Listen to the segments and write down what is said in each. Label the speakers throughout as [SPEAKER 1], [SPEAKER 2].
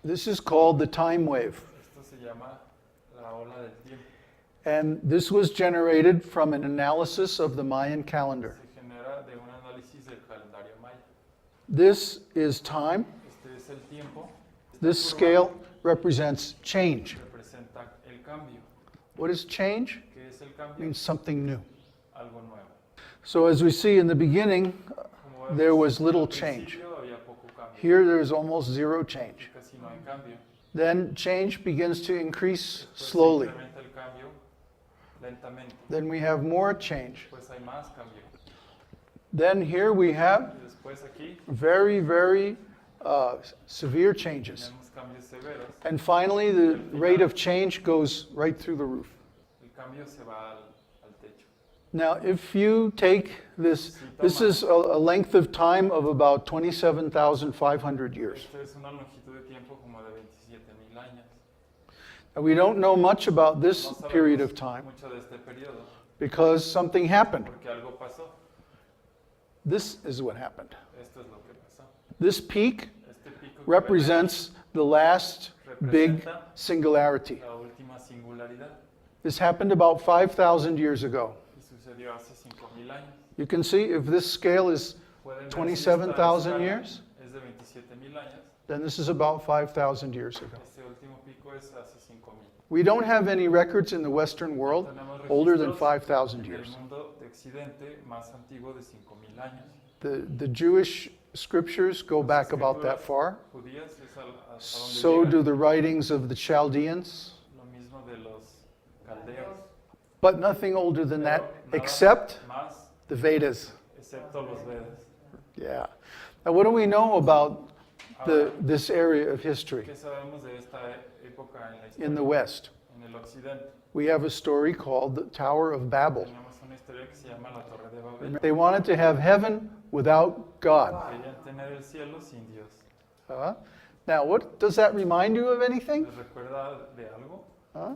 [SPEAKER 1] This is called the time wave.
[SPEAKER 2] Esto se llama la ola del tiempo.
[SPEAKER 1] And this was generated from an analysis of the Mayan calendar.
[SPEAKER 2] Se genera de un análisis del calendario maya.
[SPEAKER 1] This is time.
[SPEAKER 2] Este es el tiempo.
[SPEAKER 1] This scale represents change.
[SPEAKER 2] Representa el cambio.
[SPEAKER 1] What is change?
[SPEAKER 2] ¿Qué es el
[SPEAKER 1] It
[SPEAKER 2] cambio?
[SPEAKER 1] means something new.
[SPEAKER 2] Algo nuevo.
[SPEAKER 1] So as we see in the beginning,
[SPEAKER 2] Como vemos,
[SPEAKER 1] there was little
[SPEAKER 2] al
[SPEAKER 1] change.
[SPEAKER 2] principio había poco cambio.
[SPEAKER 1] Here there's almost zero change.
[SPEAKER 2] Casi no hay cambio.
[SPEAKER 1] Then change begins to increase
[SPEAKER 2] Después se
[SPEAKER 1] slowly.
[SPEAKER 2] incrementa el cambio lentamente.
[SPEAKER 1] Then we have more change.
[SPEAKER 2] Después hay más cambio.
[SPEAKER 1] Then here we have
[SPEAKER 2] Y después aquí
[SPEAKER 1] very, very severe changes.
[SPEAKER 2] tenemos cambios severos.
[SPEAKER 1] And finally, the rate of change goes right through the roof.
[SPEAKER 2] El cambio se va al techo.
[SPEAKER 1] Now, if you take this is a length of time of about 27,500 years.
[SPEAKER 2] Esto es una longitud de tiempo como de 27,000 años.
[SPEAKER 1] And we don't know much about this
[SPEAKER 2] No sabemos
[SPEAKER 1] period of time
[SPEAKER 2] mucho de este periodo
[SPEAKER 1] because something happened.
[SPEAKER 2] porque algo pasó.
[SPEAKER 1] This is what happened.
[SPEAKER 2] Esto es lo que pasó.
[SPEAKER 1] This peak
[SPEAKER 2] Este pico que
[SPEAKER 1] represents the last big
[SPEAKER 2] representa
[SPEAKER 1] singularity.
[SPEAKER 2] la última singularidad
[SPEAKER 1] This happened about 5,000 years ago.
[SPEAKER 2] y sucedió hace 5,000 años.
[SPEAKER 1] You can see if this scale is
[SPEAKER 2] Pueden ver si esta
[SPEAKER 1] 27,000
[SPEAKER 2] escala
[SPEAKER 1] years,
[SPEAKER 2] es de 27,000 años.
[SPEAKER 1] then this is about 5,000 years ago.
[SPEAKER 2] Este último pico es hace 5,000.
[SPEAKER 1] We don't have any records in the Western world
[SPEAKER 2] Tenemos
[SPEAKER 1] older than
[SPEAKER 2] registros
[SPEAKER 1] 5,000
[SPEAKER 2] en el
[SPEAKER 1] years.
[SPEAKER 2] mundo de Occidente más antiguo de 5,000 años.
[SPEAKER 1] The Jewish scriptures go back about that far.
[SPEAKER 2] Judías es hasta donde
[SPEAKER 1] So
[SPEAKER 2] llegan.
[SPEAKER 1] do the writings of the Chaldeans,
[SPEAKER 2] Lo mismo de los caldeos.
[SPEAKER 1] but nothing older than that
[SPEAKER 2] Pero nada
[SPEAKER 1] except
[SPEAKER 2] más,
[SPEAKER 1] the Vedas.
[SPEAKER 2] excepto los Vedas.
[SPEAKER 1] Yeah. Now, what do we know about this area of history
[SPEAKER 2] ¿Qué sabemos de esta época en la historia?
[SPEAKER 1] in the West?
[SPEAKER 2] En el occidente.
[SPEAKER 1] We have a story called the Tower of Babel.
[SPEAKER 2] Tenemos una historia que se llama la Torre de Babel.
[SPEAKER 1] They wanted to have heaven without God.
[SPEAKER 2] Querían tener el cielo sin Dios.
[SPEAKER 1] Now, what does that remind you of anything?
[SPEAKER 2] ¿Les recuerda de algo?
[SPEAKER 1] Huh?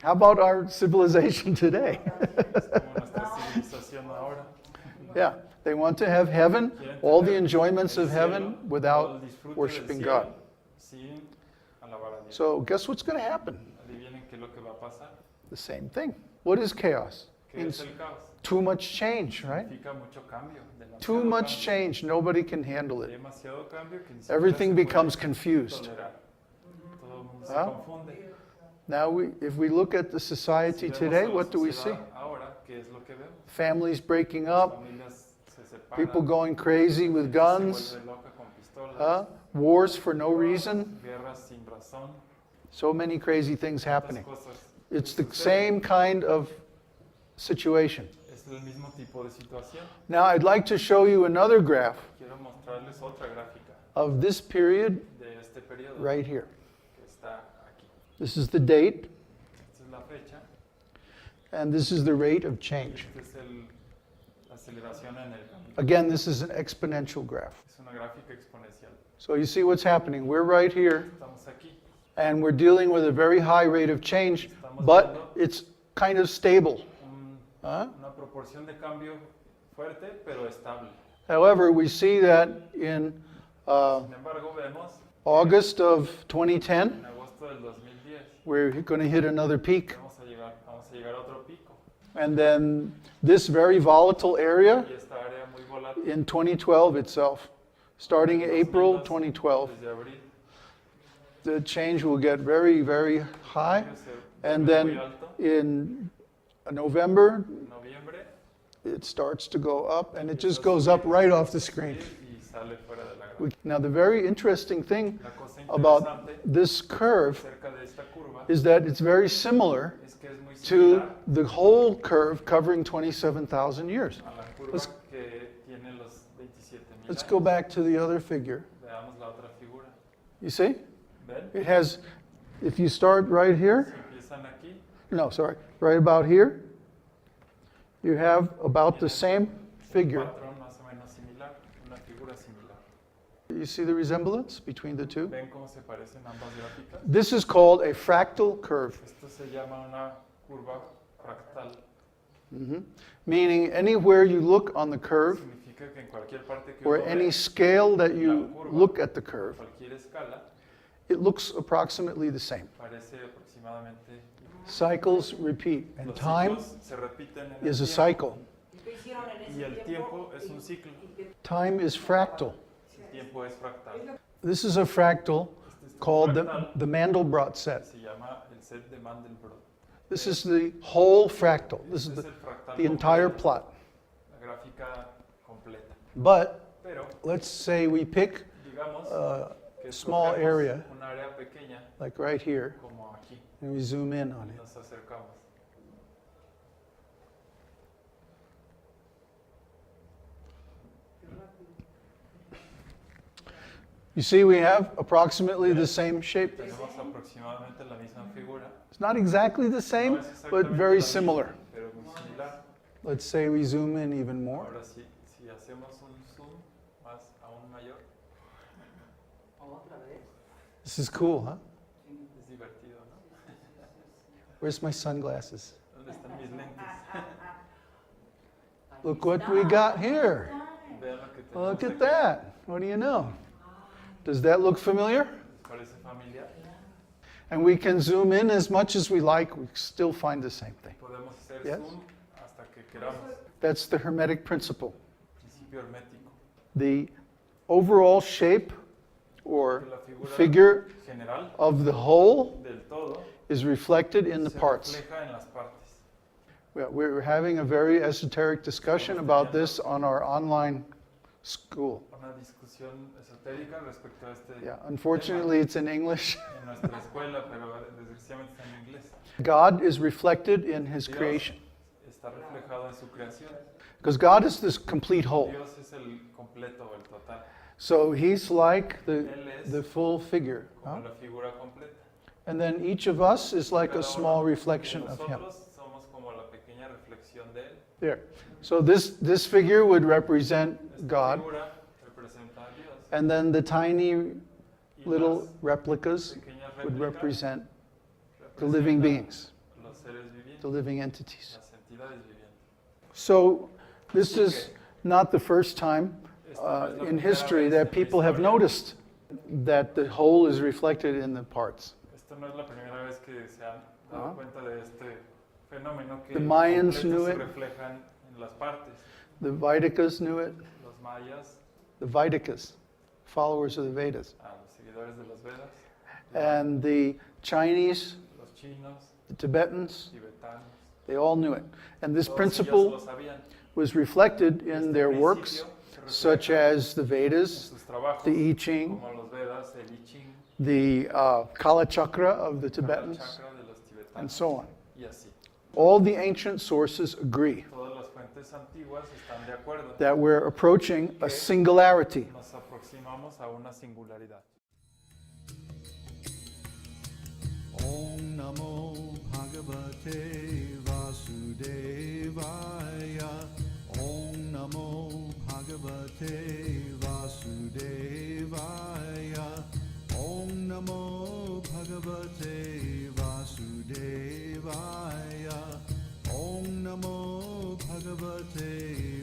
[SPEAKER 1] How about our civilization today?
[SPEAKER 2] Es como nuestra civilización ahora.
[SPEAKER 1] Yeah, they want to have heaven, all the enjoyments of heaven,
[SPEAKER 2] Todo
[SPEAKER 1] without
[SPEAKER 2] el disfrute del
[SPEAKER 1] worshiping
[SPEAKER 2] cielo
[SPEAKER 1] God.
[SPEAKER 2] Sin alabar a Dios.
[SPEAKER 1] So, guess what's going to happen?
[SPEAKER 2] Adivinen qué es lo que va a pasar.
[SPEAKER 1] The same thing. What is chaos?
[SPEAKER 2] ¿Qué
[SPEAKER 1] Means
[SPEAKER 2] es el caos?
[SPEAKER 1] too much change, right?
[SPEAKER 2] Significa mucho cambio. demasiado
[SPEAKER 1] Too much
[SPEAKER 2] cambio,
[SPEAKER 1] change, nobody can handle it.
[SPEAKER 2] Demasiado cambio que ni siquiera
[SPEAKER 1] Everything
[SPEAKER 2] se puede
[SPEAKER 1] becomes confused.
[SPEAKER 2] tolerar. Todo el mundo se
[SPEAKER 1] Huh?
[SPEAKER 2] confunde.
[SPEAKER 1] Now, if we look at the society
[SPEAKER 2] Si vemos
[SPEAKER 1] today,
[SPEAKER 2] a la
[SPEAKER 1] what do we see?
[SPEAKER 2] sociedad Ahora, ¿qué es lo que vemos?
[SPEAKER 1] Families breaking
[SPEAKER 2] Las
[SPEAKER 1] up,
[SPEAKER 2] familias se separan,
[SPEAKER 1] people going crazy with
[SPEAKER 2] gente
[SPEAKER 1] guns,
[SPEAKER 2] se vuelve loca con pistolas,
[SPEAKER 1] wars for no reason.
[SPEAKER 2] guerras sin razón,
[SPEAKER 1] So many crazy things
[SPEAKER 2] tantas
[SPEAKER 1] happening.
[SPEAKER 2] cosas.
[SPEAKER 1] It's the
[SPEAKER 2] Sucede.
[SPEAKER 1] same kind of situation.
[SPEAKER 2] Es el mismo tipo de situación.
[SPEAKER 1] Now, I'd like to show you another graph
[SPEAKER 2] Quiero mostrarles otra gráfica
[SPEAKER 1] of this period
[SPEAKER 2] de este periodo
[SPEAKER 1] right here.
[SPEAKER 2] que está aquí.
[SPEAKER 1] This is the date,
[SPEAKER 2] Esta es la fecha.
[SPEAKER 1] and this is the rate of change.
[SPEAKER 2] Esta es la aceleración en el cambio.
[SPEAKER 1] Again, this is an exponential graph.
[SPEAKER 2] Es una gráfica exponencial.
[SPEAKER 1] So you see what's happening. We're right here,
[SPEAKER 2] Estamos aquí.
[SPEAKER 1] and we're dealing with a very high rate of change, but it's kind of stable. Huh?
[SPEAKER 2] Una proporción de cambio fuerte pero estable.
[SPEAKER 1] However, we see that in
[SPEAKER 2] Sin embargo, vemos
[SPEAKER 1] August of 2010,
[SPEAKER 2] en agosto del 2010
[SPEAKER 1] we're going to hit another peak.
[SPEAKER 2] vamos a llegar a otro pico.
[SPEAKER 1] And then this very volatile area
[SPEAKER 2] Y esta área muy volátil.
[SPEAKER 1] in 2012 itself, starting April 2012,
[SPEAKER 2] Desde abril,
[SPEAKER 1] the change will get very, very high. And
[SPEAKER 2] muy
[SPEAKER 1] then
[SPEAKER 2] alto.
[SPEAKER 1] in November,
[SPEAKER 2] En noviembre
[SPEAKER 1] it starts to go up, and it just goes up right off the screen.
[SPEAKER 2] y sale fuera de la gráfica.
[SPEAKER 1] Now, the very interesting thing
[SPEAKER 2] La cosa
[SPEAKER 1] about
[SPEAKER 2] interesante
[SPEAKER 1] this curve
[SPEAKER 2] acerca de esta curva
[SPEAKER 1] is that it's very similar
[SPEAKER 2] es que es muy
[SPEAKER 1] to
[SPEAKER 2] similar
[SPEAKER 1] the whole curve covering 27,000 years.
[SPEAKER 2] a la curva
[SPEAKER 1] Let's-
[SPEAKER 2] que tiene los 27,000
[SPEAKER 1] Let's
[SPEAKER 2] años.
[SPEAKER 1] go back to the other figure.
[SPEAKER 2] Veamos la otra figura.
[SPEAKER 1] You see?
[SPEAKER 2] ¿Ven?
[SPEAKER 1] It has, if you start right here,
[SPEAKER 2] Si empiezan aquí,
[SPEAKER 1] no, sorry, right about here, you have about the same figure.
[SPEAKER 2] patrón más o menos similar, una figura similar.
[SPEAKER 1] You see the resemblance between the two?
[SPEAKER 2] ¿Ven cómo se parecen ambas gráficas?
[SPEAKER 1] This is called a fractal curve,
[SPEAKER 2] Esto se llama una curva fractal.
[SPEAKER 1] meaning anywhere you look on the curve,
[SPEAKER 2] Significa que en cualquier parte que
[SPEAKER 1] or
[SPEAKER 2] uno
[SPEAKER 1] any
[SPEAKER 2] ve,
[SPEAKER 1] scale that you look at the curve,
[SPEAKER 2] cualquier escala,
[SPEAKER 1] it looks approximately the same.
[SPEAKER 2] Parece aproximadamente.
[SPEAKER 1] Cycles repeat, and
[SPEAKER 2] Los
[SPEAKER 1] time
[SPEAKER 2] ciclos se repiten en el
[SPEAKER 1] is a
[SPEAKER 2] tiempo,
[SPEAKER 1] cycle.
[SPEAKER 2] y el tiempo es un ciclo.
[SPEAKER 1] Time is fractal.
[SPEAKER 2] El tiempo es fractal.
[SPEAKER 1] This is a fractal
[SPEAKER 2] Este es un
[SPEAKER 1] called
[SPEAKER 2] fractal
[SPEAKER 1] the Mandelbrot set.
[SPEAKER 2] se llama el set de Mandelbrot.
[SPEAKER 1] This is the whole fractal. This is
[SPEAKER 2] Este es
[SPEAKER 1] the,
[SPEAKER 2] el fractal
[SPEAKER 1] the entire
[SPEAKER 2] completo,
[SPEAKER 1] plot.
[SPEAKER 2] la gráfica completa.
[SPEAKER 1] But
[SPEAKER 2] Pero
[SPEAKER 1] let's say we pick
[SPEAKER 2] digamos que
[SPEAKER 1] small
[SPEAKER 2] escogemos
[SPEAKER 1] area.
[SPEAKER 2] un área pequeña
[SPEAKER 1] like right here,
[SPEAKER 2] como aquí
[SPEAKER 1] and we zoom in on
[SPEAKER 2] y
[SPEAKER 1] it.
[SPEAKER 2] nos acercamos.
[SPEAKER 1] You see, we have approximately the same shape.
[SPEAKER 2] Tenemos aproximadamente la misma figura.
[SPEAKER 1] It's not exactly the same,
[SPEAKER 2] No es
[SPEAKER 1] but
[SPEAKER 2] exactamente
[SPEAKER 1] very
[SPEAKER 2] la misma,
[SPEAKER 1] similar.
[SPEAKER 2] pero muy similar.
[SPEAKER 1] Let's say we zoom in even more.
[SPEAKER 2] Ahora sí, si hacemos un zoom más aún mayor,
[SPEAKER 1] This is cool, huh?
[SPEAKER 2] es divertido, ¿no?
[SPEAKER 1] Where's my sunglasses?
[SPEAKER 2] ¿Dónde están mis lentes?
[SPEAKER 1] Look what we got here.
[SPEAKER 2] Vean lo que tenemos
[SPEAKER 1] Look at
[SPEAKER 2] aquí.
[SPEAKER 1] that. What do you know? Does that look familiar?
[SPEAKER 2] ¿Les parece familiar?
[SPEAKER 1] And we can zoom in as much as we like, we still find the same thing.
[SPEAKER 2] Podemos hacer
[SPEAKER 1] Yes.
[SPEAKER 2] zoom hasta que queramos.
[SPEAKER 1] That's the Hermetic principle.
[SPEAKER 2] Principio hermético.
[SPEAKER 1] The overall shape or
[SPEAKER 2] Que la figura
[SPEAKER 1] figure
[SPEAKER 2] general
[SPEAKER 1] of the whole
[SPEAKER 2] del todo
[SPEAKER 1] is reflected in the
[SPEAKER 2] se
[SPEAKER 1] parts.
[SPEAKER 2] refleja en las partes.
[SPEAKER 1] We're having a very esoteric discussion about this on our online school.
[SPEAKER 2] Una discusión esotérica respecto a este
[SPEAKER 1] Yeah, unfortunately, it's in English.
[SPEAKER 2] tema en nuestra escuela, pero desgraciadamente está en inglés.
[SPEAKER 1] God is reflected in His
[SPEAKER 2] Dios
[SPEAKER 1] creation
[SPEAKER 2] está reflejado en su creación.
[SPEAKER 1] because God is this complete whole.
[SPEAKER 2] Dios es el completo, el total.
[SPEAKER 1] So He's like
[SPEAKER 2] Él es
[SPEAKER 1] the full figure.
[SPEAKER 2] como
[SPEAKER 1] Huh?
[SPEAKER 2] la figura completa.
[SPEAKER 1] And then each of us is like a
[SPEAKER 2] Cada
[SPEAKER 1] small
[SPEAKER 2] uno de
[SPEAKER 1] reflection of Him.
[SPEAKER 2] nosotros somos como la pequeña reflexión de él.
[SPEAKER 1] There. So this figure would represent
[SPEAKER 2] Esta
[SPEAKER 1] God,
[SPEAKER 2] figura representa a Dios.
[SPEAKER 1] and then the tiny
[SPEAKER 2] Y
[SPEAKER 1] little
[SPEAKER 2] las
[SPEAKER 1] replicas
[SPEAKER 2] pequeñas
[SPEAKER 1] would
[SPEAKER 2] réplicas
[SPEAKER 1] represent the living
[SPEAKER 2] representan
[SPEAKER 1] beings,
[SPEAKER 2] los seres vivientes,
[SPEAKER 1] the living entities.
[SPEAKER 2] las entidades vivientes.
[SPEAKER 1] So this is not the first time
[SPEAKER 2] Esta no es la
[SPEAKER 1] in
[SPEAKER 2] primera
[SPEAKER 1] history
[SPEAKER 2] vez
[SPEAKER 1] that
[SPEAKER 2] en la
[SPEAKER 1] people have
[SPEAKER 2] historia.
[SPEAKER 1] noticed that the whole is reflected in the parts.
[SPEAKER 2] Esta no es la primera vez que se han
[SPEAKER 1] Ah.
[SPEAKER 2] dado cuenta de este fenómeno que
[SPEAKER 1] The Mayans
[SPEAKER 2] completos
[SPEAKER 1] knew
[SPEAKER 2] se
[SPEAKER 1] it.
[SPEAKER 2] reflejan en las partes.
[SPEAKER 1] The Vedikas knew it.
[SPEAKER 2] Los mayas,
[SPEAKER 1] The Vedikas, followers of the Vedas.
[SPEAKER 2] los seguidores de los Vedas,
[SPEAKER 1] And the Chinese,
[SPEAKER 2] los chinos,
[SPEAKER 1] the Tibetans,
[SPEAKER 2] tibetanos.
[SPEAKER 1] they all knew it. And this
[SPEAKER 2] Todos ellos
[SPEAKER 1] principle
[SPEAKER 2] lo sabían.
[SPEAKER 1] was reflected in
[SPEAKER 2] Este
[SPEAKER 1] their
[SPEAKER 2] principio
[SPEAKER 1] works,
[SPEAKER 2] se refleja
[SPEAKER 1] such as the
[SPEAKER 2] en
[SPEAKER 1] Vedas,
[SPEAKER 2] sus trabajos,
[SPEAKER 1] the I Ching,
[SPEAKER 2] como los Vedas, el I Ching,
[SPEAKER 1] the Kala Chakra of the
[SPEAKER 2] el
[SPEAKER 1] Tibetans,
[SPEAKER 2] chakra de los
[SPEAKER 1] and
[SPEAKER 2] tibetanos,
[SPEAKER 1] so on.
[SPEAKER 2] y así.
[SPEAKER 1] All the ancient sources agree
[SPEAKER 2] Todas las fuentes antiguas están de acuerdo.
[SPEAKER 1] that we're approaching a singularity.
[SPEAKER 2] Nos aproximamos a una singularidad.
[SPEAKER 3] Om Namo Bhagavate Vasudevaya. Om Namo Bhagavate Vasudevaya. Om Namo Bhagavate Vasudevaya. Om Namo Bhagavate